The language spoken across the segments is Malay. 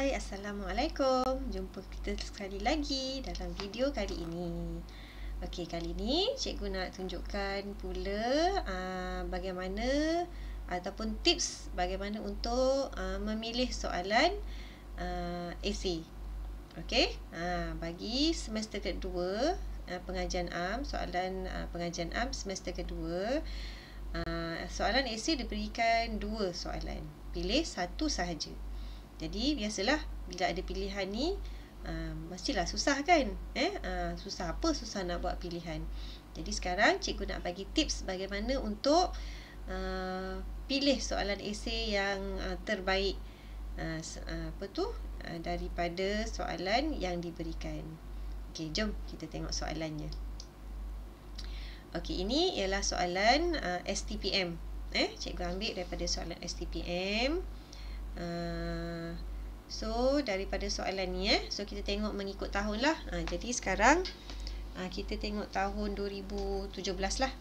Hai, Assalamualaikum. Jumpa kita sekali lagi dalam video kali ini. Okey, kali ini cikgu nak tunjukkan pula bagaimana ataupun tips bagaimana untuk memilih soalan esei. Okey, bagi semester kedua pengajian am, soalan pengajian am semester kedua, soalan esei diberikan 2 soalan. Pilih satu sahaja. Jadi biasalah bila ada pilihan ni mestilah susah kan? Susah apa? Susah nak buat pilihan. Jadi sekarang cikgu nak bagi tips bagaimana untuk pilih soalan esei yang terbaik daripada soalan yang diberikan. Okey, jom kita tengok soalannya. Okey, ini ialah soalan STPM. Cikgu ambil daripada soalan STPM. So daripada soalan ni so kita tengok mengikut tahun lah. Jadi sekarang kita tengok tahun 2017 lah.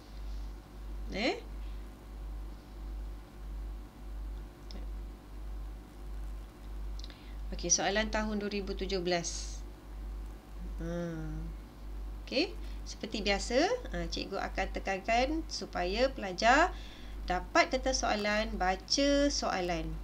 Okey, soalan tahun 2017. Okey, seperti biasa cikgu akan tekankan supaya pelajar dapat kata soalan, baca soalan.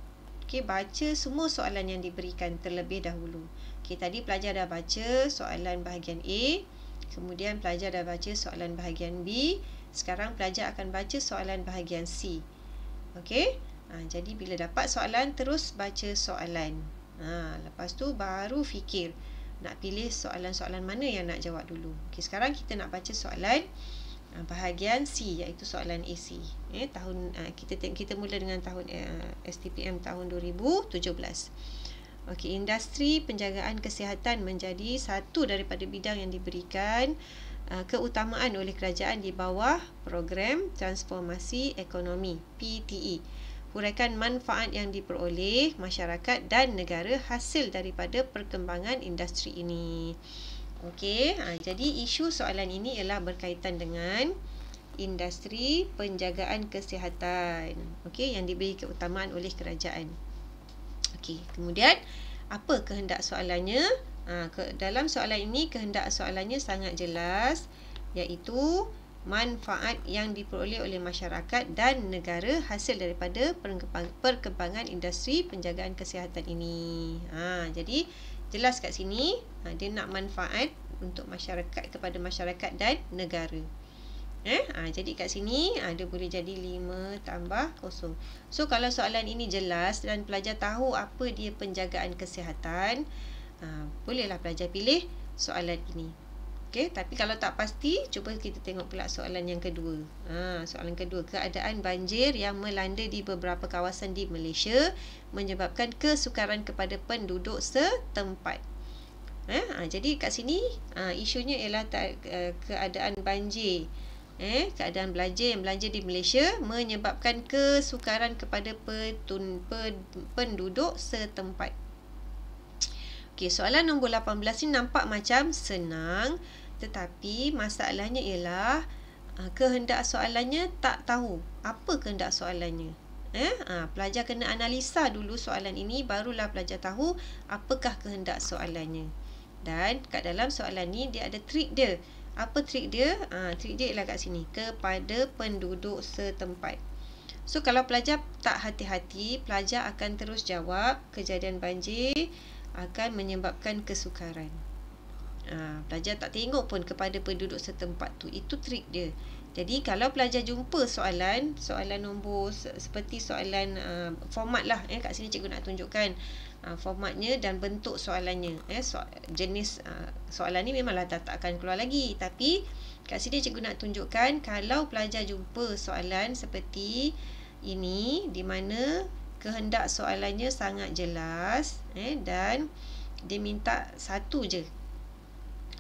Okey, baca semua soalan yang diberikan terlebih dahulu. Okey, tadi pelajar dah baca soalan bahagian A, kemudian pelajar dah baca soalan bahagian B, sekarang pelajar akan baca soalan bahagian C. Okey, jadi bila dapat soalan terus baca soalan. Lepas tu baru fikir nak pilih soalan-soalan mana yang nak jawab dulu. Okey, sekarang kita nak baca soalan bahagian C, iaitu soalan AC. Kita mula dengan tahun STPM tahun 2017. Okey, industri penjagaan kesihatan menjadi satu daripada bidang yang diberikan keutamaan oleh kerajaan di bawah program transformasi ekonomi PTE. Huraikan manfaat yang diperoleh masyarakat dan negara hasil daripada perkembangan industri ini. Okey, jadi isu soalan ini ialah berkaitan dengan industri penjagaan kesihatan. Okey, yang diberi keutamaan oleh kerajaan. Okey, kemudian apa kehendak soalannya? Dalam soalan ini kehendak soalannya sangat jelas, iaitu manfaat yang diperoleh oleh masyarakat dan negara hasil daripada perkembangan industri penjagaan kesihatan ini. Jadi jelas kat sini dia nak manfaat untuk masyarakat, kepada masyarakat dan negara. Jadi kat sini dia boleh jadi 5 tambah 0. So kalau soalan ini jelas dan pelajar tahu apa dia penjagaan kesihatan, bolehlah pelajar pilih soalan ini. Okey, tapi kalau tak pasti, cuba kita tengok pula soalan yang kedua. Soalan kedua, keadaan banjir yang melanda di beberapa kawasan di Malaysia menyebabkan kesukaran kepada penduduk setempat. Jadi kat sini isunya ialah keadaan banjir. Keadaan banjir di Malaysia menyebabkan kesukaran kepada penduduk setempat. Okey, soalan nombor 18 ni nampak macam senang, tetapi masalahnya ialah kehendak soalannya tak tahu apa kehendak soalannya. Pelajar kena analisa dulu soalan ini, barulah pelajar tahu apakah kehendak soalannya. Dan kat dalam soalan ni dia ada trik dia. Apa trik dia? Trik dia ialah kat sini, kepada penduduk setempat. So kalau pelajar tak hati-hati, pelajar akan terus jawab kejadian banjir akan menyebabkan kesukaran. Pelajar tak tengok pun kepada penduduk setempat tu. Itu trik dia. Jadi kalau pelajar jumpa soalan nombor seperti soalan format lah, kat sini cikgu nak tunjukkan formatnya dan bentuk soalannya. Jenis soalan ni memanglah tak akan keluar lagi, tapi kat sini cikgu nak tunjukkan kalau pelajar jumpa soalan seperti ini, di mana kehendak soalannya sangat jelas, dan dia minta satu je.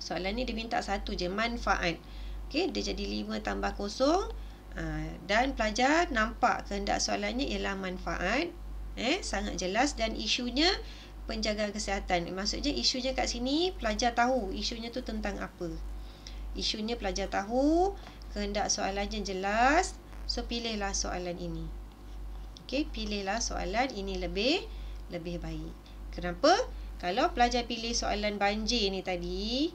Soalan ni dia minta satu je, manfaat. Okey, dia jadi 5 tambah 0. Dan pelajar nampak kehendak soalannya ialah manfaat. Sangat jelas, dan isunya penjagaan kesihatan. Maksudnya isunya kat sini pelajar tahu isunya tu tentang apa. Isunya pelajar tahu, kehendak soalannya jelas. So pilihlah soalan ini. Okey, pilihlah soalan ini lebih baik. Kenapa? Kalau pelajar pilih soalan banjir ni tadi,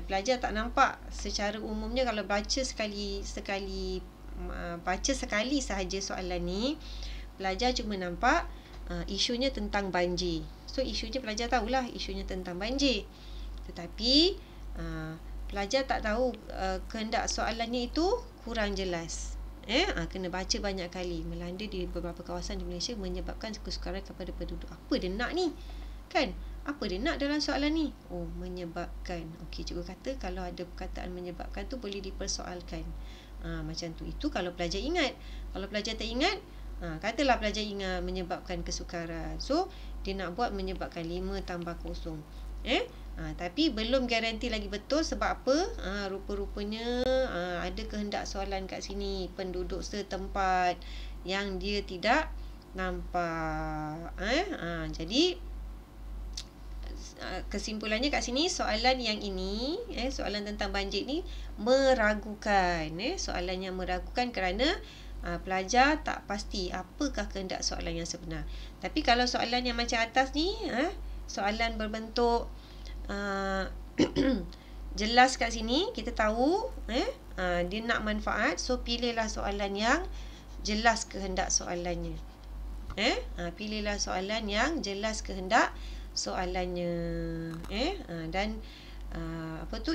pelajar tak nampak secara umumnya kalau baca sekali sahaja soalan ni, pelajar cuma nampak isunya tentang banjir. So isunya pelajar tahulah isunya tentang banjir. Tetapi pelajar tak tahu kehendak soalannya itu kurang jelas. Kena baca banyak kali. Melanda di beberapa kawasan di Malaysia menyebabkan kesukaran kepada penduduk. Apa dia nak ni? Kan? Apa dia nak dalam soalan ni? Oh, menyebabkan. Okey, cikgu kata kalau ada perkataan menyebabkan tu boleh dipersoalkan. Macam tu. Itu kalau pelajar ingat. Kalau pelajar tak ingat, katalah pelajar ingat menyebabkan kesukaran. So, dia nak buat menyebabkan 5 tambah kosong. Tapi belum garanti lagi betul. Sebab apa? Rupa-rupanya ada kehendak soalan kat sini. Penduduk setempat yang dia tidak nampak. Jadi kesimpulannya kat sini, soalan yang ini, soalan tentang banjir ni meragukan. Soalan yang meragukan kerana pelajar tak pasti apakah kehendak soalan yang sebenar. Tapi kalau soalan yang macam atas ni, soalan berbentuk jelas kat sini, kita tahu dia nak manfaat. So pilihlah soalan yang jelas kehendak soalannya. Pilihlah soalan yang jelas kehendak soalannya. Dan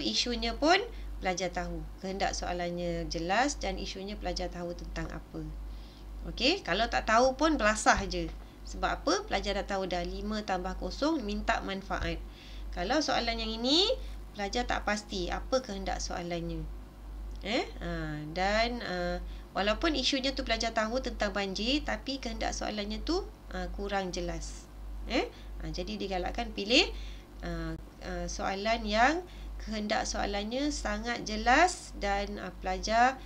isunya pun pelajar tahu. Kehendak soalannya jelas dan isunya pelajar tahu tentang apa. Okey, kalau tak tahu pun belasah je. Sebab apa? Pelajar dah tahu dah 5 tambah kosong minta manfaat. Kalau soalan yang ini, pelajar tak pasti apa kehendak soalannya. Dan walaupun isunya tu pelajar tahu tentang banjir, tapi kehendak soalannya tu kurang jelas. Jadi digalakkan pilih soalan yang kehendak soalannya sangat jelas dan pelajar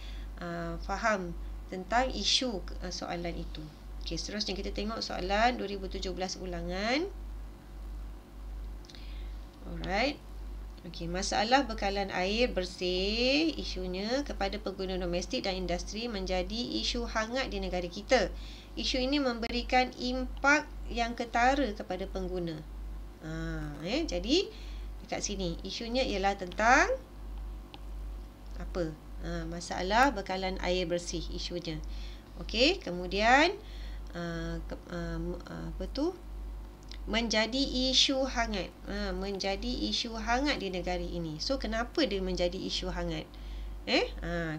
faham tentang isu soalan itu. Okey, seterusnya kita tengok soalan 2017 ulangan. Alright. Okey, masalah bekalan air bersih, isunya kepada pengguna domestik dan industri menjadi isu hangat di negara kita. Isu ini memberikan impak yang ketara kepada pengguna. Jadi dekat sini isunya ialah tentang apa? Masalah bekalan air bersih isunya. Okey, kemudian menjadi isu hangat. Menjadi isu hangat di negara ini. So kenapa dia menjadi isu hangat?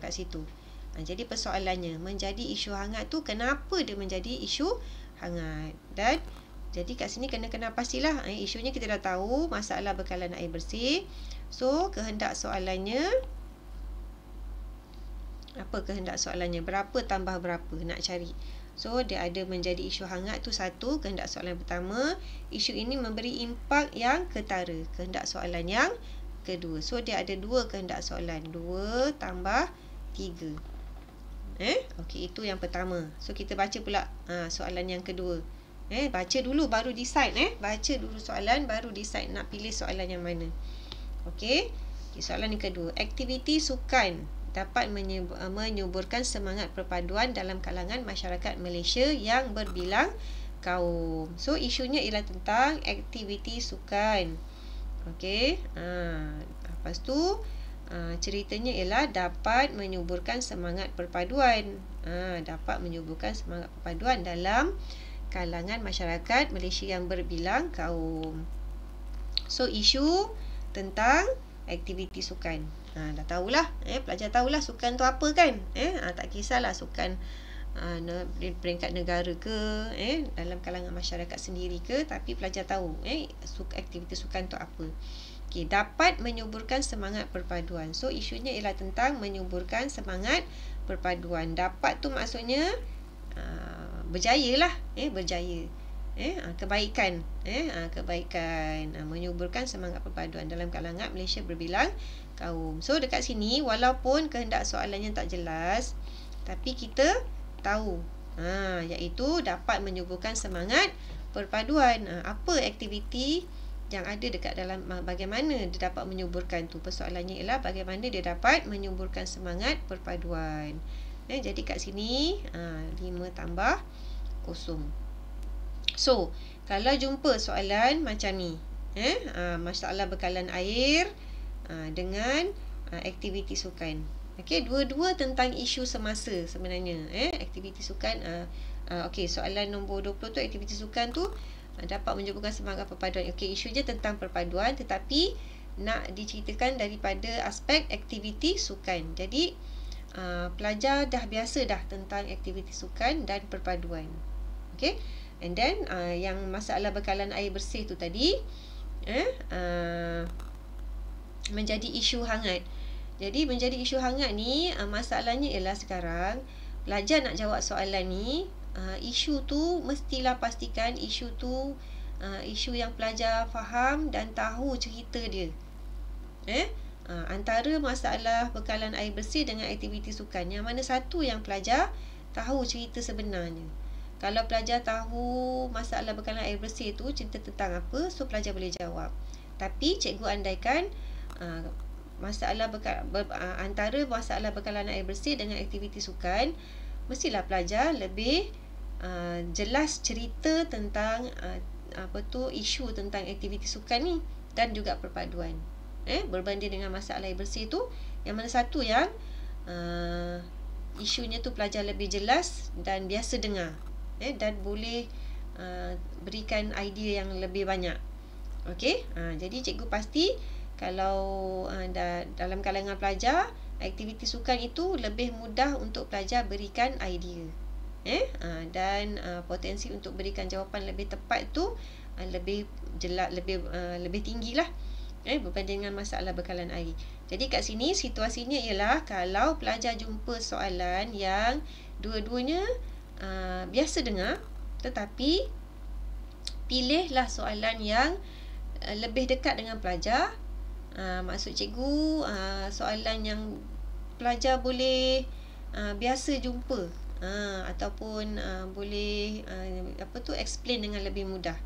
Kat situ. Jadi persoalannya, menjadi isu hangat tu kenapa dia menjadi isu hangat? Dan jadi kat sini kena pastilah isunya kita dah tahu, masalah bekalan air bersih. So kehendak soalannya, apa kehendak soalannya? Berapa tambah berapa nak cari. So dia ada menjadi isu hangat tu satu, kehendak soalan pertama. Isu ini memberi impak yang ketara, kehendak soalan yang kedua. So dia ada 2 kehendak soalan, 2 tambah 3. Okey, itu yang pertama. So kita baca pula soalan yang kedua. Baca dulu baru decide. Baca dulu soalan baru decide nak pilih soalan yang mana. Okey. Soalan yang kedua, aktiviti sukan dapat menyuburkan semangat perpaduan dalam kalangan masyarakat Malaysia yang berbilang kaum. So isunya ialah tentang aktiviti sukan. Okey. Lepas tu ceritanya ialah dapat menyuburkan semangat perpaduan. Dapat menyuburkan semangat perpaduan dalam kalangan masyarakat Malaysia yang berbilang kaum. So isu tentang aktiviti sukan. Dah tahulah, pelajar tahulah sukan tu apa kan. Tak kisahlah sukan peringkat negara ke, dalam kalangan masyarakat sendiri ke, tapi pelajar tahu aktiviti sukan tu apa. Okey, dapat menyuburkan semangat perpaduan. So isunya ialah tentang menyuburkan semangat perpaduan. Dapat tu maksudnya berjaya lah, berjaya. Kebaikan, kebaikan, menyuburkan semangat perpaduan dalam kalangan Malaysia berbilang kaum. So dekat sini walaupun kehendak soalannya tak jelas, tapi kita tahu iaitu dapat menyuburkan semangat perpaduan. Apa aktiviti yang ada dekat dalam, bagaimana dia dapat menyuburkan tu. Persoalannya ialah bagaimana dia dapat menyuburkan semangat perpaduan. Jadi kat sini 5 tambah kosong. So Kalau jumpa soalan macam ni, masalah bekalan air dengan aktiviti sukan. Okey, dua-dua tentang isu semasa sebenarnya. Aktiviti sukan, okey, soalan nombor 20 tu, aktiviti sukan tu dapat menyebutkan semangat perpaduan. Okey, isu je tentang perpaduan, tetapi nak diceritakan daripada aspek aktiviti sukan. Jadi pelajar dah biasa dah tentang aktiviti sukan dan perpaduan. Okey, and then yang masalah bekalan air bersih tu tadi menjadi isu hangat. Jadi menjadi isu hangat ni, masalahnya ialah sekarang pelajar nak jawab soalan ni, isu tu mestilah pastikan isu tu isu yang pelajar faham dan tahu cerita dia. Antara masalah bekalan air bersih dengan aktiviti sukan, yang mana satu yang pelajar tahu cerita sebenarnya. Kalau pelajar tahu masalah bekalan air bersih tu cerita tentang apa, so pelajar boleh jawab. Tapi cikgu andaikan antara masalah bekalan air bersih dengan aktiviti sukan, mestilah pelajar lebih jelas cerita tentang isu tentang aktiviti sukan ni dan juga perpaduan. Berbanding dengan masalah air bersih tu, yang mana satu yang isunya tu pelajar lebih jelas dan biasa dengar, dan boleh berikan idea yang lebih banyak. Okey, jadi cikgu pasti kalau dalam kalangan pelajar, aktiviti sukan itu lebih mudah untuk pelajar berikan idea, dan potensi untuk berikan jawapan lebih tepat tu lebih jelas, lebih tinggilah berbanding dengan masalah bekalan air. Jadi kat sini situasinya ialah kalau pelajar jumpa soalan yang dua-duanya biasa dengar, tetapi pilihlah soalan yang lebih dekat dengan pelajar. Maksud cikgu, soalan yang pelajar boleh biasa jumpa, ataupun boleh explain dengan lebih mudah.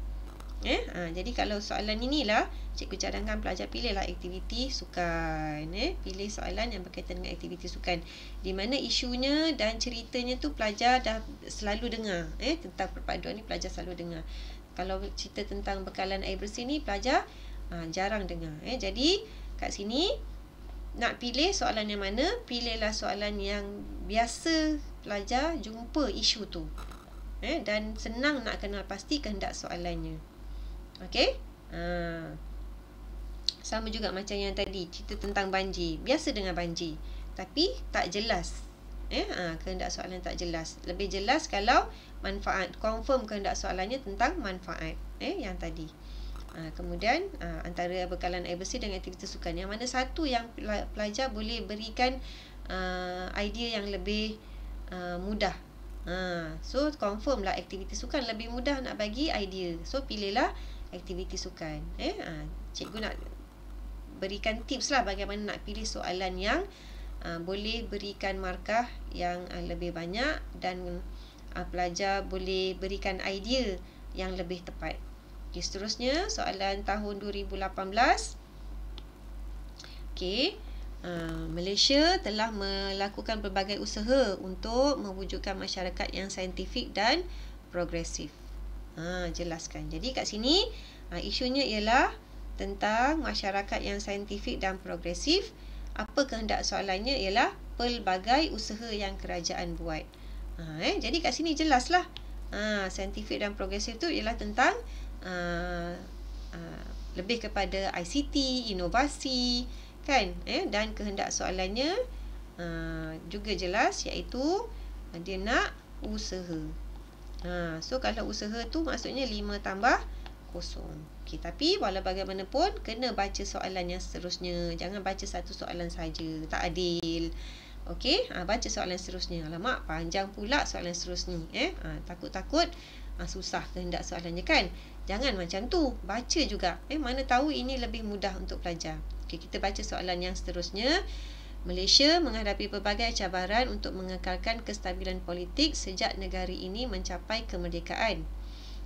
Jadi kalau soalan inilah, cikgu cadangkan pelajar pilihlah aktiviti sukan. Pilih soalan yang berkaitan dengan aktiviti sukan, di mana isunya dan ceritanya tu pelajar dah selalu dengar. Tentang perpaduan ni pelajar selalu dengar. Kalau cerita tentang bekalan air bersih ni, pelajar jarang dengar. Jadi kat sini nak pilih soalan yang mana, pilihlah soalan yang biasa pelajar jumpa isu tu, dan senang nak kenal pasti kehendak soalannya. Okey, sama juga macam yang tadi, cerita tentang banjir, biasa dengar banjir tapi tak jelas, kehendak soalan tak jelas. Lebih jelas kalau manfaat, confirm kehendak soalannya tentang manfaat, yang tadi. Kemudian antara bekalan air bersih dengan aktiviti sukan, yang mana satu yang pelajar boleh berikan idea yang lebih mudah. So confirm lah aktiviti sukan lebih mudah nak bagi idea, so pilihlah aktiviti sukan. Cikgu nak berikan tips lah bagaimana nak pilih soalan yang boleh berikan markah yang lebih banyak, dan pelajar boleh berikan idea yang lebih tepat. Okay, seterusnya soalan tahun 2018. Okay, Malaysia telah melakukan berbagai usaha untuk mewujudkan masyarakat yang saintifik dan progresif. Jelaskan. Jadi kat sini isunya ialah tentang masyarakat yang saintifik dan progresif. Apa kehendak soalannya ialah pelbagai usaha yang kerajaan buat. Jadi kat sini jelaslah. Saintifik dan progresif tu ialah tentang lebih kepada ICT, inovasi, kan? Dan kehendak soalannya juga jelas, iaitu dia nak usaha. So kalau usaha tu maksudnya 5 tambah 0. Okay, tapi walau bagaimanapun kena baca soalan yang seterusnya. Jangan baca satu soalan saja, tak adil. Okey, baca soalan seterusnya. Alamak, panjang pula soalan seterusnya. Takut-takut susah kehendak soalannya, kan? Jangan macam tu. Baca juga. Mana tahu ini lebih mudah untuk pelajar. Okey, kita baca soalan yang seterusnya. Malaysia menghadapi pelbagai cabaran untuk mengekalkan kestabilan politik sejak negara ini mencapai kemerdekaan.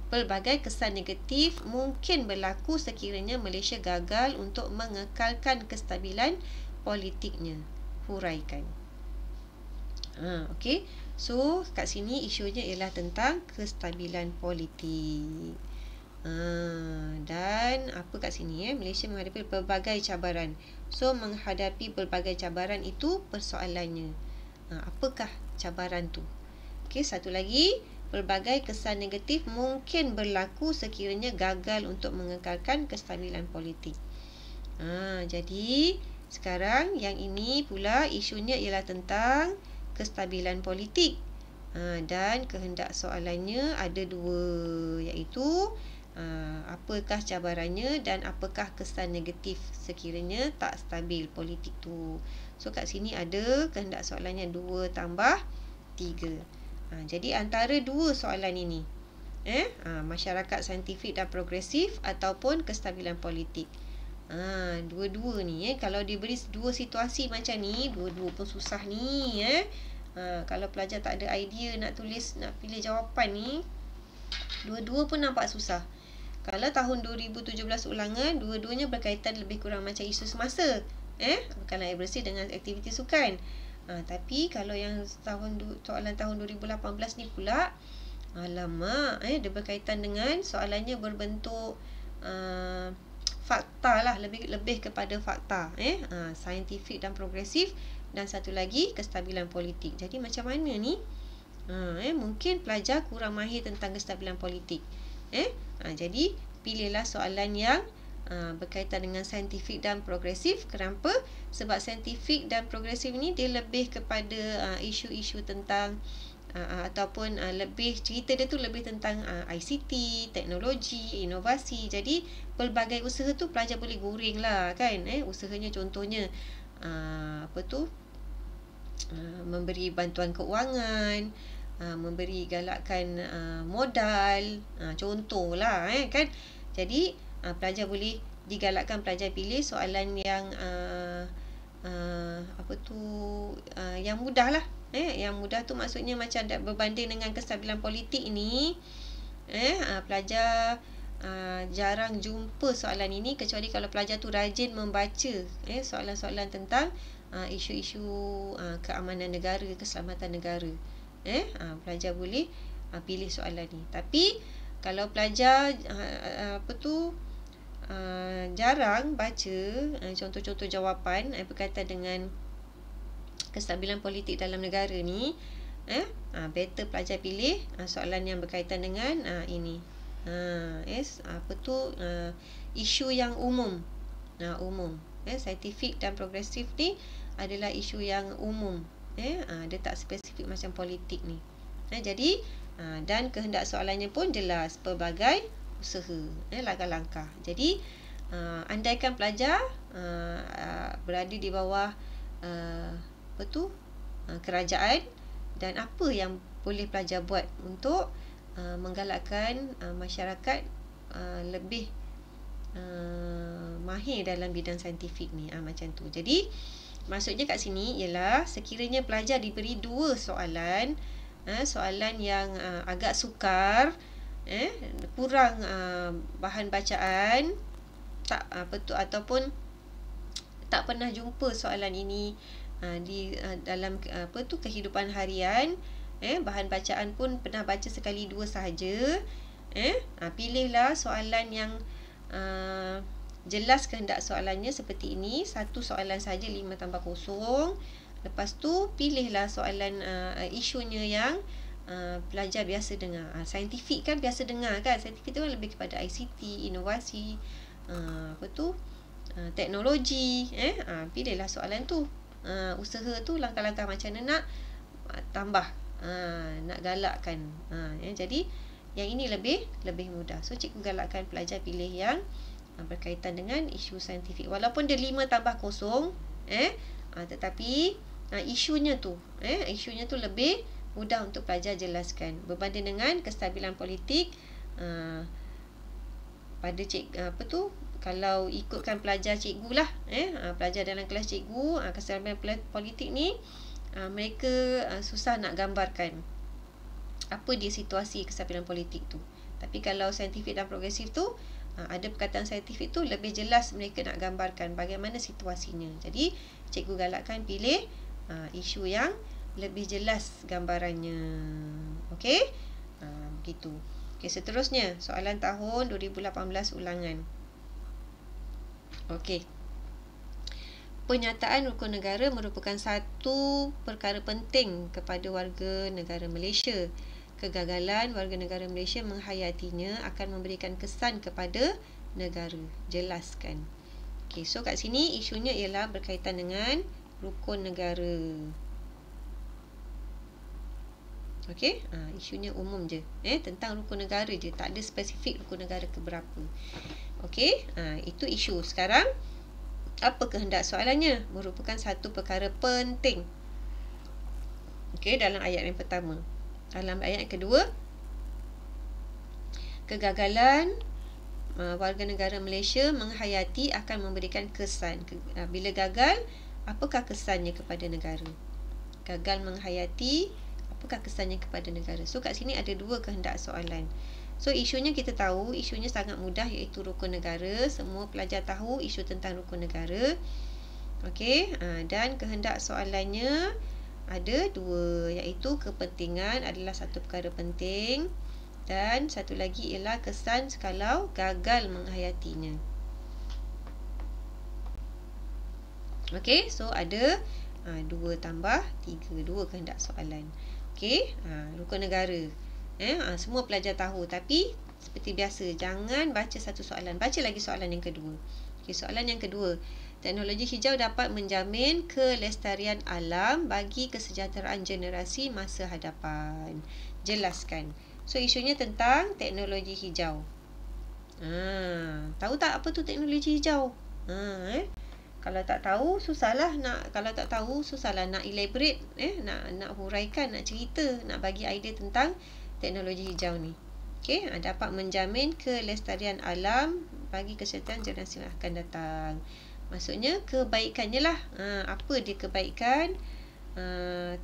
Pelbagai kesan negatif mungkin berlaku sekiranya Malaysia gagal untuk mengekalkan kestabilan politiknya. Huraikan. Okey. So, kat sini isunya ialah tentang kestabilan politik. Dan apa kat sini Malaysia menghadapi pelbagai cabaran. So menghadapi pelbagai cabaran itu persoalannya. Apakah cabaran tu? Okey, satu lagi, pelbagai kesan negatif mungkin berlaku sekiranya gagal untuk mengekalkan kestabilan politik. Jadi sekarang yang ini pula isunya ialah tentang kestabilan politik. Dan kehendak soalannya ada dua, iaitu apakah cabarannya dan apakah kesan negatif sekiranya tak stabil politik tu. So kat sini ada kehendak soalannya 2 tambah 3. Jadi antara dua soalan ini, masyarakat saintifik dan progresif ataupun kestabilan politik. Dua-dua ni kalau diberi dua situasi macam ni, dua-dua pun susah ni. Kalau pelajar tak ada idea nak tulis, nak pilih jawapan ni, dua-dua pun nampak susah. Kalau tahun 2017 ulangan, dua-duanya berkaitan lebih kurang macam isu semasa. Makanan air bersih dengan aktiviti sukan. Tapi kalau yang soalan tahun 2018 ni pula, alamak, dia berkaitan dengan soalannya berbentuk fakta lah, lebih kepada fakta. Saintifik dan progresif, dan satu lagi kestabilan politik. Jadi macam mana ni? Mungkin pelajar kurang mahir tentang kestabilan politik. Jadi pilihlah soalan yang berkaitan dengan saintifik dan progresif. Kenapa? Sebab saintifik dan progresif ni dia lebih kepada isu-isu tentang ataupun lebih cerita dia tu lebih tentang ICT, teknologi, inovasi. Jadi pelbagai usaha tu pelajar boleh goreng lah kan. Usahanya contohnya memberi bantuan keuangan, memberi galakan modal, contohlah kan. Jadi pelajar boleh digalakkan pelajar pilih soalan yang yang mudah lah. Yang mudah tu maksudnya macam berbanding dengan kestabilan politik ni, pelajar jarang jumpa soalan ini, kecuali kalau pelajar tu rajin membaca soalan-soalan tentang isu-isu keamanan negara, keselamatan negara. Pelajar boleh pilih soalan ni. Tapi kalau pelajar jarang baca contoh-contoh jawapan berkaitan dengan kestabilan politik dalam negara ni, better pelajar pilih soalan yang berkaitan dengan ini. Isu yang umum. Saintifik dan progresif ni adalah isu yang umum. Dia tak spesifik macam politik ni. Jadi dan kehendak soalannya pun jelas, pelbagai usaha, langkah-langkah. Jadi andaikan pelajar berada di bawah kerajaan, dan apa yang boleh pelajar buat untuk menggalakkan masyarakat lebih mahir dalam bidang saintifik ni, macam tu. Jadi maksudnya kat sini ialah sekiranya pelajar diberi dua soalan, soalan yang agak sukar, kurang bahan bacaan, ataupun tak pernah jumpa soalan ini di dalam kehidupan harian, bahan bacaan pun pernah baca sekali dua sahaja, pilihlah soalan yang jelas kehendak soalannya seperti ini, satu soalan saja 5 tambah kosong. Lepas tu pilihlah soalan isunya yang pelajar biasa dengar. Saintifik kan biasa dengar kan, saintifik tu kan lebih kepada ICT, inovasi, teknologi. Pilihlah soalan tu. Usaha tu langkah-langkah macam mana nak tambah, nak galakkan. Jadi yang ini lebih mudah. So cikgu galakkan pelajar pilih yang berkaitan dengan isu saintifik. Walaupun dia 5 tambah kosong, tetapi isunya tu lebih mudah untuk pelajar jelaskan berbanding dengan kestabilan politik. Pada kalau ikutkan pelajar cikgu lah, pelajar dalam kelas cikgu, kestabilan politik ni mereka susah nak gambarkan apa dia situasi kestabilan politik tu. Tapi kalau saintifik dan progresif tu, ada perkataan saintifik tu lebih jelas mereka nak gambarkan bagaimana situasinya. Jadi cikgu galakkan pilih isu yang lebih jelas gambarannya. Okey? Begitu. Okey, seterusnya soalan tahun 2018 ulangan. Okey. Penyataan rukun negara merupakan satu perkara penting kepada warga negara Malaysia. Kegagalan warga negara Malaysia menghayatinya akan memberikan kesan kepada negara. Jelaskan. Okey, so kat sini isunya ialah berkaitan dengan rukun negara. Okey, isunya umum je. Tentang rukun negara je, tak ada spesifik rukun negara ke berapa. Okey, itu isu. Sekarang apa kehendak soalannya? Merupakan satu perkara penting. Okey, dalam ayat yang pertama. Dalam ayat yang kedua, kegagalan warga negara Malaysia menghayati akan memberikan kesan. Bila gagal, apakah kesannya kepada negara? Gagal menghayati, apakah kesannya kepada negara? So kat sini ada dua kehendak soalan. So isunya kita tahu, isunya sangat mudah, iaitu rukun negara. Semua pelajar tahu isu tentang rukun negara. Okey, dan kehendak soalannya ada dua, iaitu kepentingan adalah satu perkara penting, dan satu lagi ialah kesan kalau gagal menghayatinya. Okey, so ada 2 tambah 3, 2 kehendak soalan. Okey, rukun negara. Semua pelajar tahu, tapi seperti biasa, jangan baca satu soalan, baca lagi soalan yang kedua. Okey, soalan yang kedua. Teknologi hijau dapat menjamin kelestarian alam bagi kesejahteraan generasi masa hadapan. Jelaskan. So isunya tentang teknologi hijau. Tahu tak apa tu teknologi hijau? Kalau tak tahu susahlah nak elaborate, nak huraikan, nak cerita, nak bagi idea tentang teknologi hijau ni. Okey, dapat menjamin kelestarian alam bagi kesejahteraan generasi yang akan datang. Maksudnya kebaikannya lah. Apa dia kebaikan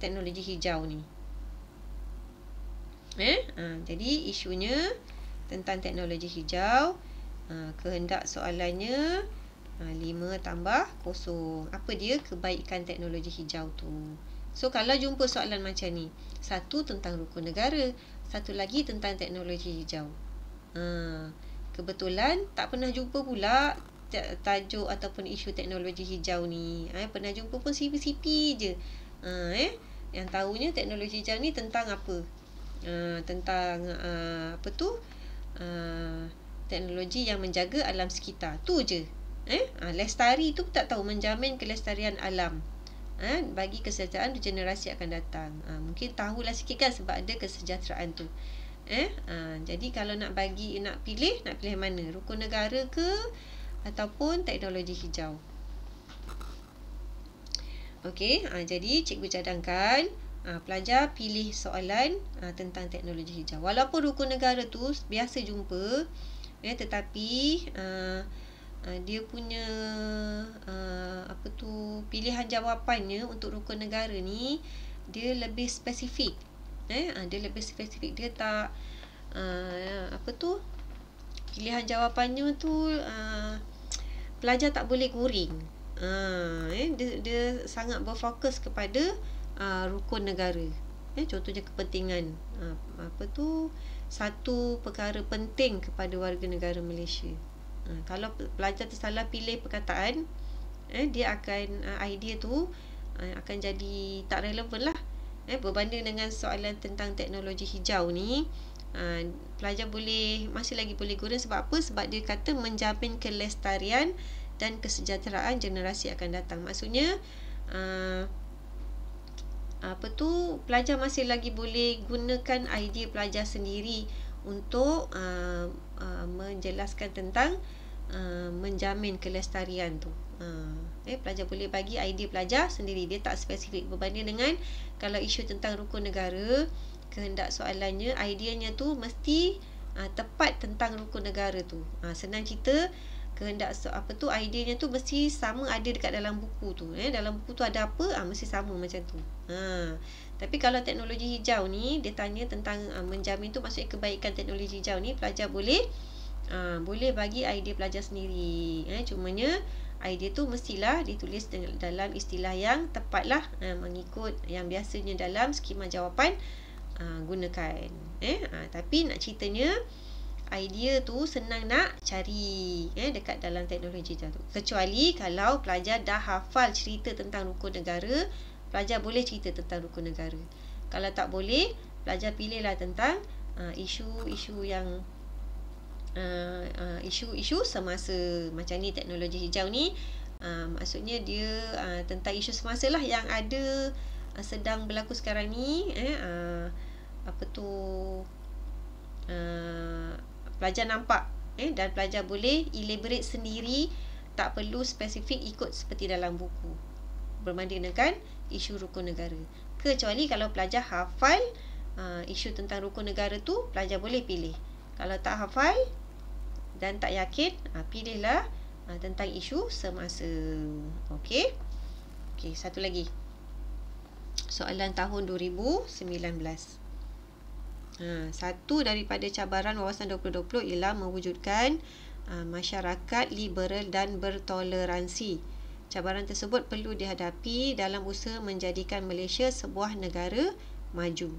teknologi hijau ni? Jadi isunya tentang teknologi hijau. Kehendak soalannya 5 tambah 0. Apa dia kebaikan teknologi hijau tu? So kalau jumpa soalan macam ni, satu tentang rukun negara, satu lagi tentang teknologi hijau. Kebetulan tak pernah jumpa pula tajuk ataupun isu teknologi hijau ni. Pernah jumpa pun sipi-sipi je. Yang tahunya teknologi hijau ni tentang apa? Tentang apa tu? Teknologi yang menjaga alam sekitar. Tu je. Lestari tu tak tahu, menjamin kelestarian alam bagi kesejahteraan generasi akan datang. Mungkin tahulah sikit kan, sebab ada kesejahteraan tu. Jadi kalau nak pilih mana? Rukun negara ke ataupun teknologi hijau? Okey, jadi cikgu cadangkan pelajar pilih soalan tentang teknologi hijau. Walaupun rukun negara tu biasa jumpa, tetapi dia punya pilihan jawapannya untuk rukun negara ni dia lebih spesifik. Dia lebih spesifik. Dia tak pilihan jawapannya tu pelajar tak boleh guring. Dia sangat berfokus kepada rukun negara. Contohnya kepentingan satu perkara penting kepada warga negara Malaysia. Kalau pelajar tersalah pilih perkataan, dia akan idea tu akan jadi tak relevan lah. Berbanding dengan soalan tentang teknologi hijau ni, pelajar masih lagi boleh guna. Sebab apa? Sebab dia kata menjamin kelestarian dan kesejahteraan generasi akan datang. Maksudnya pelajar masih lagi boleh gunakan idea pelajar sendiri untuk menjelaskan tentang menjamin kelestarian tu. Pelajar boleh bagi idea pelajar sendiri, dia tak spesifik. Berbanding dengan kalau isu tentang rukun negara, kehendak soalannya, ideanya tu mesti tepat tentang rukun negara tu. Senang cerita, kehendak ideanya tu mesti sama ada dekat dalam buku tu. Dalam buku tu ada apa, mesti sama macam tu. Tapi kalau teknologi hijau ni, dia tanya tentang menjamin tu, maksudnya kebaikan teknologi hijau ni, pelajar boleh bagi idea pelajar sendiri. Cumanya idea tu mestilah ditulis dalam istilah yang tepat lah, mengikut yang biasanya dalam skema jawapan gunakan. Tapi nak ceritanya idea tu senang nak cari dekat dalam teknologi tu. Kecuali kalau pelajar dah hafal cerita tentang rukun negara, pelajar boleh cerita tentang rukun negara. Kalau tak boleh, pelajar pilihlah tentang isu-isu yang isu-isu semasa. Macam ni teknologi hijau ni, maksudnya dia tentang isu semasa lah yang ada sedang berlaku sekarang ni. Pelajar nampak dan pelajar boleh elaborate sendiri, tak perlu spesifik ikut seperti dalam buku berbanding dengan isu rukun negara. Kecuali kalau pelajar hafal isu tentang rukun negara tu, pelajar boleh pilih. Kalau tak hafal dan tak yakin, pilihlah tentang isu semasa. Okey, satu lagi. Soalan tahun 2019. Satu daripada cabaran wawasan 2020 ialah mewujudkan masyarakat liberal dan bertoleransi. Cabaran tersebut perlu dihadapi dalam usaha menjadikan Malaysia sebuah negara maju.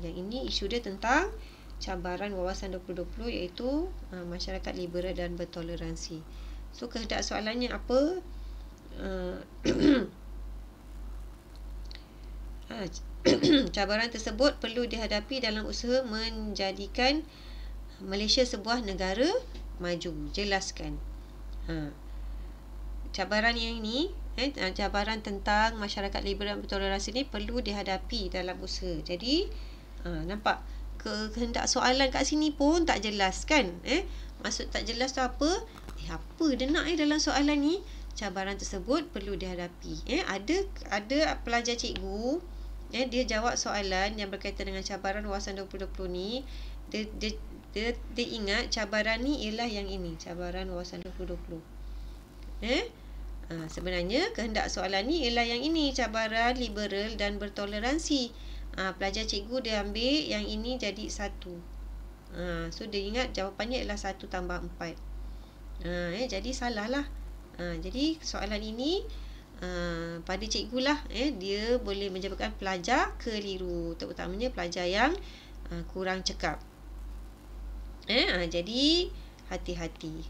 Yang ini isu dia tentang cabaran wawasan 2020 iaitu masyarakat liberal dan bertoleransi. So kehendak soalannya apa? Cabaran tersebut perlu dihadapi dalam usaha menjadikan Malaysia sebuah negara maju. Jelaskan. Cabaran yang ini, cabaran tentang masyarakat liberal dan bertoleransi ni perlu dihadapi dalam usaha. Jadi nampak kehendak soalan kat sini pun tak jelas kan? Maksud tak jelas tu apa? Apa dia nak dalam soalan ni? Cabaran tersebut perlu dihadapi. Ada pelajar cikgu, dia jawab soalan yang berkaitan dengan cabaran wawasan 2020 ni. Dia ingat cabaran ni ialah yang ini, cabaran wawasan 2020. Sebenarnya kehendak soalan ni ialah yang ini, cabaran liberal dan bertoleransi. Pelajar cikgu dia ambil yang ini jadi 1. So dia ingat jawapannya ialah 1 tambah 4. Jadi salah lah. Jadi soalan ini pada cikgu lah, dia boleh menyebabkan pelajar keliru, terutamanya pelajar yang kurang cekap. Jadi hati-hati.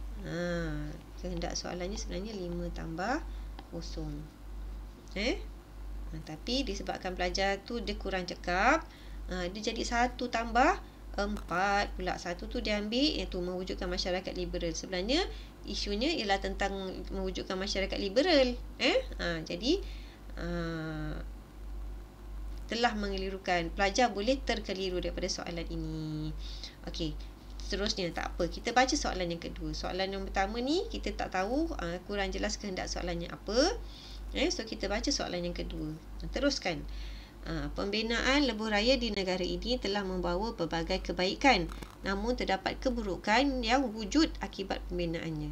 Kehendak soalannya sebenarnya 5 tambah 0. Tapi disebabkan pelajar tu dia kurang cekap, dia jadi 1 tambah 4 pula. 1 tu dia ambil iaitu mewujudkan masyarakat liberal. Sebenarnya isunya ialah tentang mewujudkan masyarakat liberal. Jadi telah mengelirukan. Pelajar boleh terkeliru daripada soalan ini. Okey, seterusnya tak apa, kita baca soalan yang kedua. Soalan yang pertama ni kita tak tahu, kurang jelas kehendak soalannya apa. So kita baca soalan yang kedua. Teruskan. Pembinaan lebuh raya di negara ini telah membawa pelbagai kebaikan, namun terdapat keburukan yang wujud akibat pembinaannya.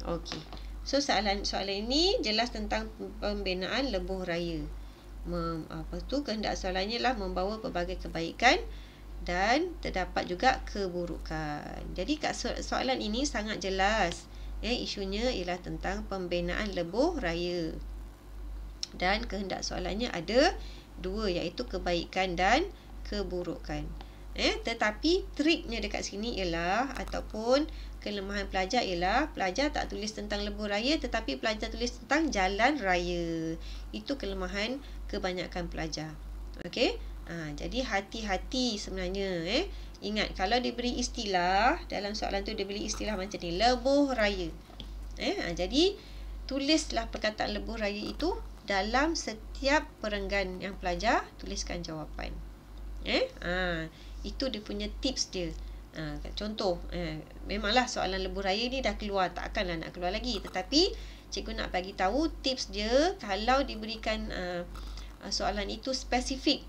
Okey. So soalan ini jelas tentang pembinaan lebuh raya. Kehendak soalannya lah membawa pelbagai kebaikan dan terdapat juga keburukan. Jadi kat soalan ini sangat jelas. Isunya ialah tentang pembinaan lebuh raya. Dan kehendak soalannya ada 2, iaitu kebaikan dan keburukan. Tetapi triknya dekat sini ialah, ataupun kelemahan pelajar ialah, pelajar tak tulis tentang lebuh raya tetapi pelajar tulis tentang jalan raya. Itu kelemahan kebanyakan pelajar. Okey? Jadi hati-hati sebenarnya. Ingat, kalau diberi istilah, dalam soalan tu diberi istilah macam ni, lebuh raya. Jadi tulislah perkataan lebuh raya itu dalam setiap perenggan yang pelajar tuliskan jawapan. Itu dia punya tips dia. Contoh, memanglah soalan lebuh raya ni dah keluar, takkanlah nak keluar lagi. Tetapi cikgu nak bagi tahu tips dia kalau diberikan soalan itu spesifik.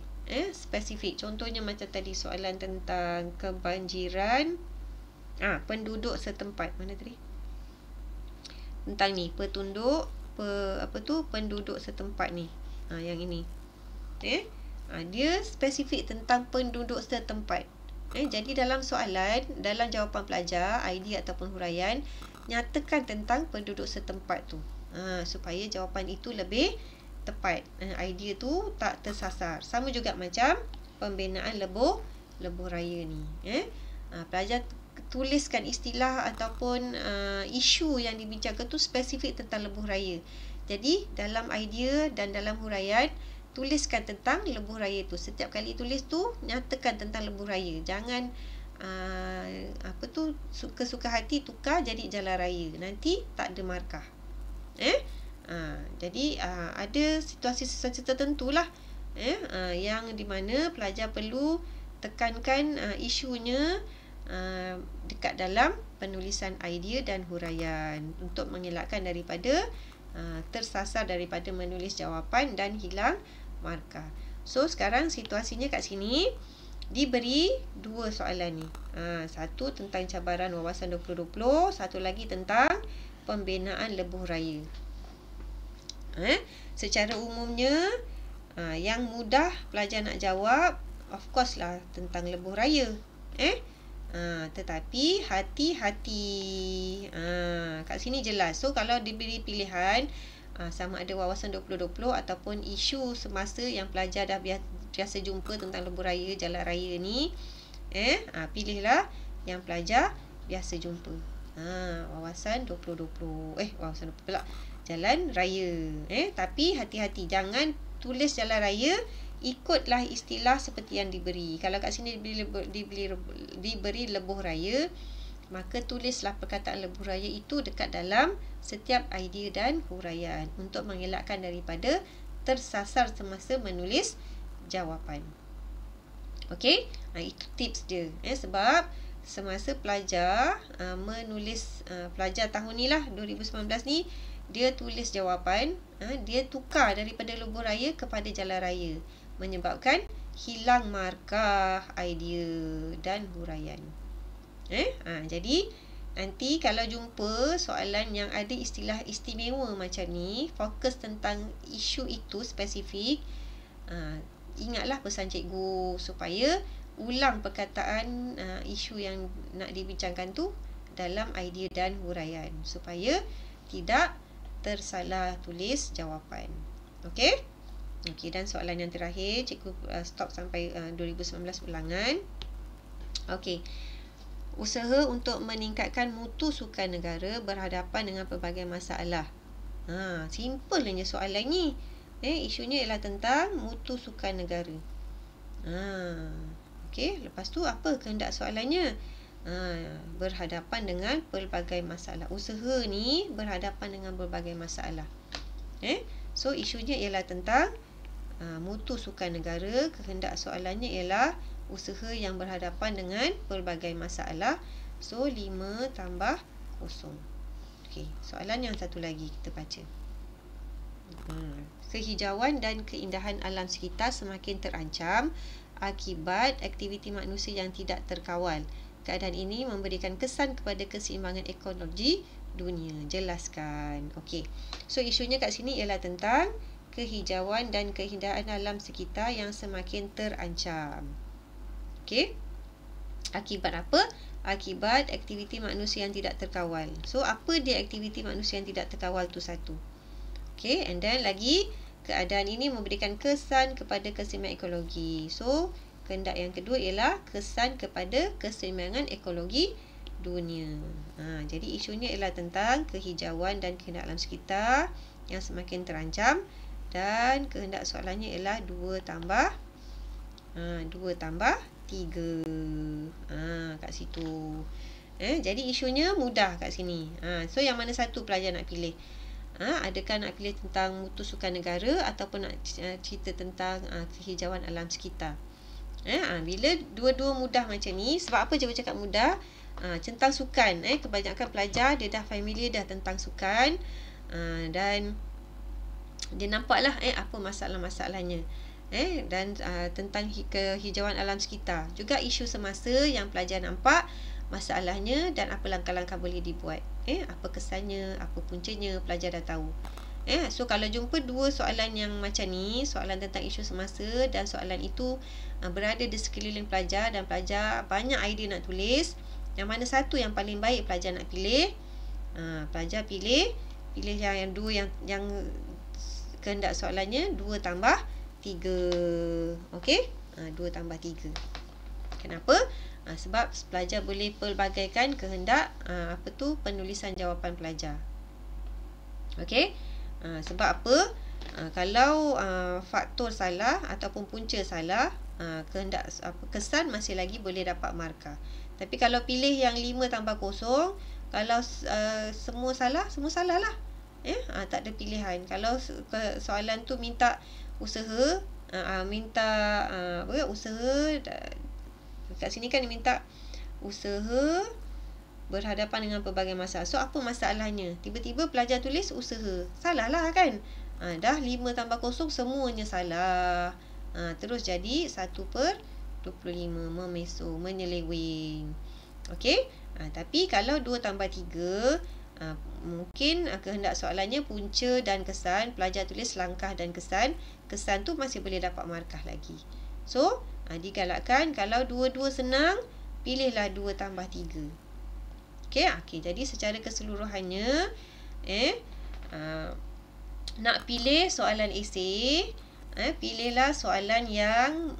Spesifik. Contohnya macam tadi soalan tentang kebanjiran penduduk setempat. Mana tadi? Tentang ni, penduduk setempat ni. Yang ini. Dia spesifik tentang penduduk setempat. Jadi dalam soalan, dalam jawapan pelajar, idea ataupun huraian, nyatakan tentang penduduk setempat tu. Supaya jawapan itu lebih tepat. Idea tu tak tersasar. Sama juga macam pembinaan lebuh raya ni. Pelajar tuliskan istilah ataupun isu yang dibincangkan tu spesifik tentang lebuh raya. Jadi dalam idea dan dalam huraian, tuliskan tentang lebuh raya tu. Setiap kali tulis tu nyatakan tentang lebuh raya. Jangan suka-suka hati tukar jadi jalan raya. Nanti tak ada markah. Jadi ada situasi-situasi tertentu lah yang di mana pelajar perlu tekankan isunya dekat dalam penulisan idea dan huraian untuk mengelakkan daripada tersasar daripada menulis jawapan dan hilang markah. So sekarang situasinya kat sini diberi dua soalan ni. Satu tentang cabaran wawasan 2020, satu lagi tentang pembinaan lebuh raya. Secara umumnya yang mudah pelajar nak jawab of course lah tentang lebuh raya. Tetapi hati-hati. Kat sini jelas. So kalau diberi pilihan sama ada wawasan 2020 ataupun isu semasa yang pelajar dah biasa jumpa tentang lebuh raya, jalan raya ni, pilihlah yang pelajar biasa jumpa. Wawasan 2020. Wawasan 20 pula. Jalan raya. Tapi hati-hati, jangan tulis jalan raya ikutlah istilah seperti yang diberi. Kalau kat sini diberi lebuh raya, maka tulislah perkataan lebuh raya itu dekat dalam setiap idea dan huraian untuk mengelakkan daripada tersasar semasa menulis jawapan. Okey, itu tips dia. Sebab semasa pelajar menulis, pelajar tahun ni lah 2019 ni, dia tulis jawapan, dia tukar daripada lebuh raya kepada jalan raya, menyebabkan hilang markah idea dan huraian. Jadi nanti kalau jumpa soalan yang ada istilah istimewa macam ni, fokus tentang isu itu spesifik, ingatlah pesan cikgu supaya ulang perkataan isu yang nak dibincangkan tu dalam idea dan huraian supaya tidak tersalah tulis jawapan. Okey, dan soalan yang terakhir, cikgu stop sampai 2019 ulangan. Okey. Usaha untuk meningkatkan mutu sukan negara berhadapan dengan pelbagai masalah. Simple je soalan ni. Isunya ialah tentang mutu sukan negara. Okey, lepas tu apa kehendak soalannya? Berhadapan dengan pelbagai masalah. Usaha ni berhadapan dengan berbagai masalah. So isunya ialah tentang mutu sukan negara. Kehendak soalannya ialah usaha yang berhadapan dengan pelbagai masalah. So 5 tambah 0. Okey, soalan yang satu lagi kita baca. Kehijauan dan keindahan alam sekitar semakin terancam akibat aktiviti manusia yang tidak terkawal. Keadaan ini memberikan kesan kepada keseimbangan ekologi dunia. Jelaskan. Okey. So isunya kat sini ialah tentang kehijauan dan keindahan alam sekitar yang semakin terancam. Okey. Akibat apa? Akibat aktiviti manusia yang tidak terkawal. So apa dia aktiviti manusia yang tidak terkawal tu satu. Okey, and then lagi keadaan ini memberikan kesan kepada keseimbangan ekologi. So kehendak yang kedua ialah kesan kepada keseimbangan ekologi dunia. Jadi isunya ialah tentang kehijauan dan keindahan alam sekitar yang semakin terancam, dan kehendak soalannya ialah 2 tambah 3. Kat situ. Jadi isunya mudah kat sini. So yang mana satu pelajar nak pilih? Adakah nak pilih tentang mutu sukan negara ataupun nak cerita tentang kehijauan alam sekitar? Bila dua-dua mudah macam ni, sebab apa cikgu cakap mudah? Tentang sukan, kebanyakan pelajar dia dah familiar dah tentang sukan, dan dia nampaklah apa masalah-masalahnya. Dan tentang kehijauan alam sekitar juga isu semasa yang pelajar nampak masalahnya dan apa langkah-langkah boleh dibuat. Apa kesannya, apa puncanya, pelajar dah tahu. So kalau jumpa dua soalan yang macam ni, soalan tentang isu semasa dan soalan itu berada di sekeliling pelajar dan pelajar banyak idea nak tulis, yang mana satu yang paling baik pelajar nak pilih? Pelajar pilih yang dua yang kehendak soalannya 2 tambah 3. Okey? 2 tambah 3. Kenapa? Sebab pelajar boleh pelbagaikan kehendak penulisan jawapan pelajar. Okey? Sebab apa? Kalau faktor salah ataupun punca salah, kehendak kesan masih lagi boleh dapat markah. Tapi kalau pilih yang 5 tambah 0, kalau semua salah lah. Tak ada pilihan. Kalau soalan tu minta usaha, usaha, kat sini kan dia minta usaha berhadapan dengan pelbagai masalah. So apa masalahnya? Tiba-tiba pelajar tulis usaha. Salah lah kan? Dah 5 tambah 0 semuanya salah. Terus jadi 1/25 memeso, menyeleweng. Okey? Tapi kalau 2 tambah 3, mungkin kehendak soalannya punca dan kesan, pelajar tulis langkah dan kesan. Kesan tu masih boleh dapat markah lagi. So digalakkan kalau dua-dua senang, pilihlah 2 tambah 3. Okey, jadi secara keseluruhannya nak pilih soalan esei, pilihlah soalan yang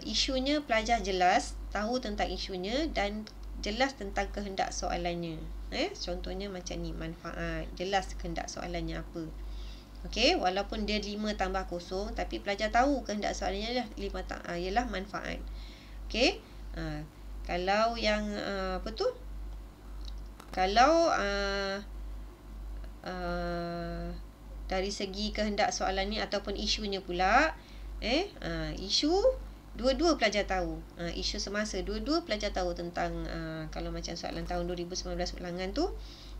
isunya pelajar jelas, tahu tentang isunya dan jelas tentang kehendak soalannya. Contohnya macam ni, manfaat, jelas kehendak soalannya apa. Okey, walaupun dia 5 tambah 0, tapi pelajar tahu kehendak soalannya ialah manfaat. Okey, kalau yang kalau dari segi kehendak soalan ni ataupun isunya pula, isu dua-dua pelajar tahu. Isu semasa dua-dua pelajar tahu tentang kalau macam soalan tahun 2019 ulangan tu,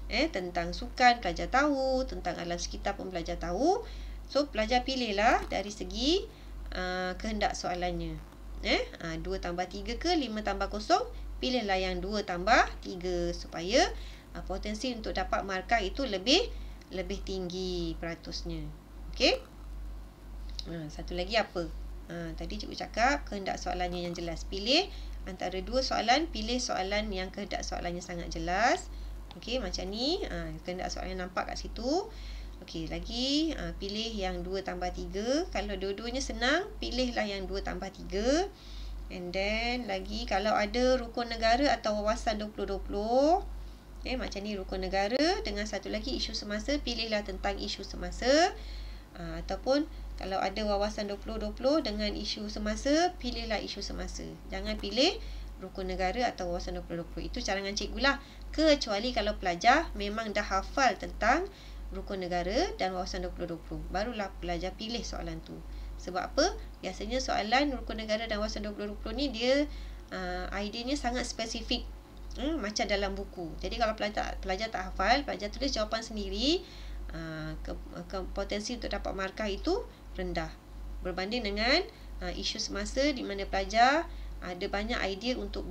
tentang sukan pelajar tahu, tentang alam sekitar pun pelajar tahu. So pelajar pilihlah dari segi kehendak soalannya. 2 tambah 3 ke 5 tambah 0, pilihlah yang 2 tambah 3 supaya potensi untuk dapat markah itu lebih tinggi peratusnya. Okey. Satu lagi apa? Tadi cikgu cakap kehendak soalannya yang jelas. Pilih antara 2 soalan, pilih soalan yang kehendak soalannya sangat jelas. Okey, macam ni. Kehendak soalan nampak kat situ. Okey, lagi pilih yang 2 tambah 3. Kalau dua-duanya senang, pilihlah yang 2 tambah 3. And then lagi kalau ada rukun negara atau wawasan 2020, macam ni rukun negara dengan satu lagi isu semasa, pilihlah tentang isu semasa. Ataupun kalau ada wawasan 2020 dengan isu semasa, pilihlah isu semasa. Jangan pilih rukun negara atau wawasan 2020. Itu carangan cikgu lah. Kecuali kalau pelajar memang dah hafal tentang rukun negara dan wawasan 2020, barulah pelajar pilih soalan tu. Sebab apa? Biasanya soalan rukun negara dan wawasan 2020 ni dia idenya sangat spesifik, macam dalam buku. Jadi kalau pelajar tak hafal, pelajar tulis jawapan sendiri, potensi untuk dapat markah itu rendah berbanding dengan isu semasa di mana pelajar ada banyak idea untuk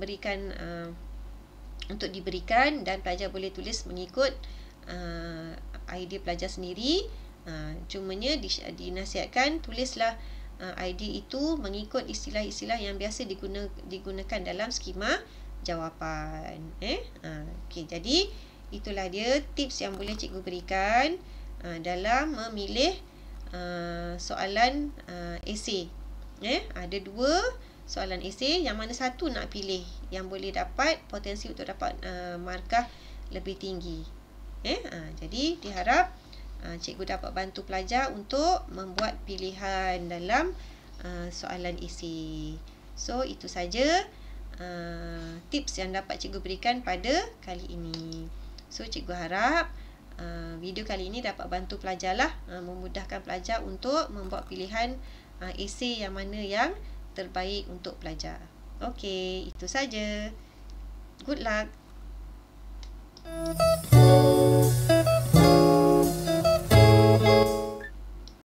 diberikan dan pelajar boleh tulis mengikut idea pelajar sendiri. Cumanya dinasihatkan tulislah idea itu mengikut istilah-istilah yang biasa digunakan dalam skema jawapan. Okey, jadi itulah dia tips yang boleh cikgu berikan dalam memilih soalan esei. Ada 2 soalan esei, yang mana satu nak pilih yang boleh dapat potensi untuk dapat markah lebih tinggi. Jadi diharap cikgu dapat bantu pelajar untuk membuat pilihan dalam soalan esei. So itu saja tips yang dapat cikgu berikan pada kali ini. So cikgu harap video kali ini dapat bantu pelajar lah, memudahkan pelajar untuk membuat pilihan esei yang mana yang terbaik untuk pelajar. Okey, itu saja. Good luck.